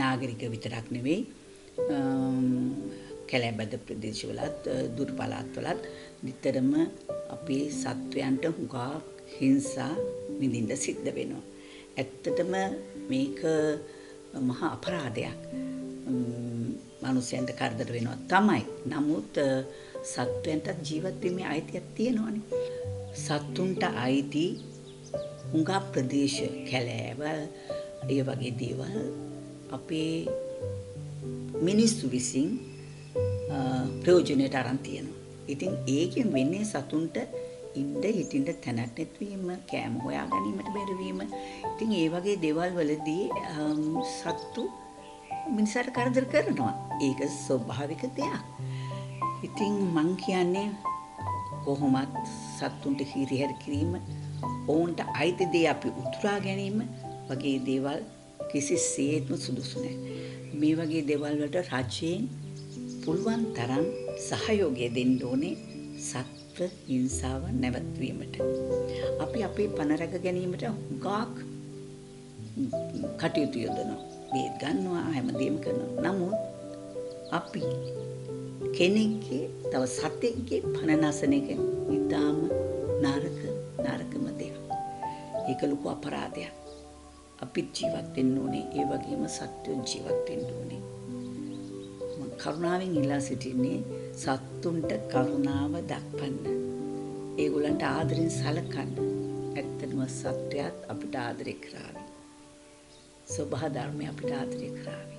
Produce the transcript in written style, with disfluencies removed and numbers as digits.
නාගරික විතරක් නෙවෙයි කැලෑබද ප්‍රදේශවලත් දුර පළාත්වලත් නිතරම අපේ සත්වයන්ට හුඟක් හිංසා විඳින්න සිද්ධ වෙනවා. ඇත්තටම මේක මහා අපරාධයක්. මනුස්සයන්ට කරදර වෙනවා තමයි. නමුත් සත්වයන්ට ජීවත් වීමේ අයිතියක් තියෙනවානේ. සත්තුන්ට අයිති හුඟක් ප්‍රදේශ කැලෑවල් ඒ වගේ දේවල් අපේ මිනිස්සු විසින් ප්‍රයෝජනයට අරන් තියෙනවා. ඉතින් ඒකෙන් වෙන්නේ සතුන්ට ඉන්න හිටින්න තැනක් නැතිවීම, කෑම හොයා ගැනීමට බැරි වීම. ඉතින් ඒ වගේ දේවල් වලදී සත්තු මිනිසාට කරදර කරනවා. ඒක ස්වභාවික දෙයක්. ඉතින් මං කියන්නේ කොහොමත් සත්තුන්ට හිරිහැර කිරීම, ඔවුන්ට අයිති දේ අපි උතුරා ගැනීම වගේ දේවල් කිසිසේත්ම සුදුසු නැහැ. මේ වගේ දේවල් වලට රජයෙන් පුළුවන් තරම් සහයෝගය දෙන්න ඕනේ සත්ව හිංසාව නැවැත්වීමට. අපි අපේ පණ රැක ගැනීමට හුඟක් කටයුතු යොදනවා. බේත් ගන්නවා, හැමදේම කරනවා. නමුත් අපි කෙනෙක්ගේ තව සතෙක්ගේ පණ නසන එක ඉතාම නරකම දෙයක්. ඒක ලොකු අපරාධයක්. අපි ජීවත් වෙන්න ඕනේ. ඒ වගේම සත්වෝ ජීවත් වෙන්න ඕනේ. මම කරුණාවෙන් ඉල්ලා සිටින්නේ සත්තුන්ට කරුණාව දක්වන්න. ඒගොල්ලන්ට ආදරෙන් සලකන්න. ඇත්තටම සත්වයාත් අපිට ආදරේ කරાવી. සබහා ධර්මය අපිට ආදරේ කරાવી.